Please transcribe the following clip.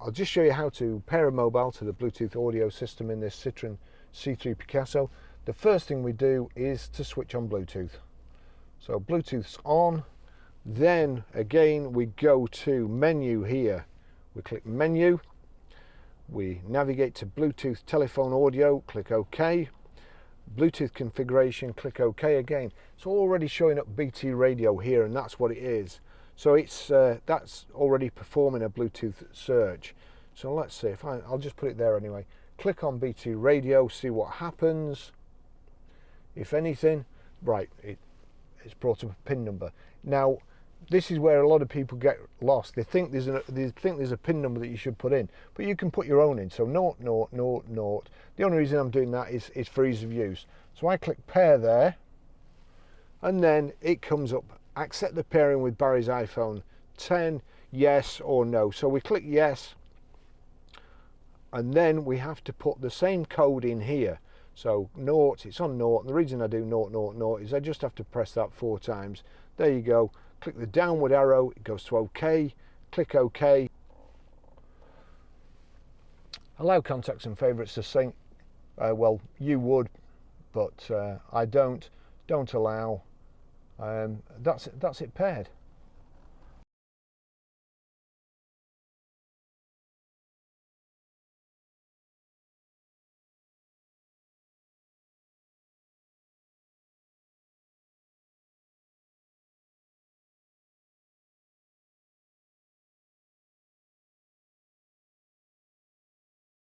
I'll just show you how to pair a mobile to the Bluetooth audio system in this Citroen C3 Picasso. The first thing we do is to switch on Bluetooth. So Bluetooth's on, then again we go to menu here. We click menu, we navigate to Bluetooth telephone audio, click OK. Bluetooth configuration, click OK again. It's already showing up BT radio here, and that's what it is. So it's that's already performing a Bluetooth search. So let's see if I'll just put it there anyway. Click on BT radio, see what happens. If anything, right, it's brought up a PIN number. Now, this is where a lot of people get lost. They think there's a PIN number that you should put in, but you can put your own in. So 00000. The only reason I'm doing that is for ease of use. So I click pair there, and then it comes up, accept the pairing with Barry's iPhone 10, yes or no. So we click yes, and then we have to put the same code in here. So naught, it's on naught, and the reason I do naught is I just have to press that 4 times. There you go. Click the downward arrow, it goes to OK, click OK. Allow contacts and favourites to sync. Well, you would, but I don't allow. That's it paired.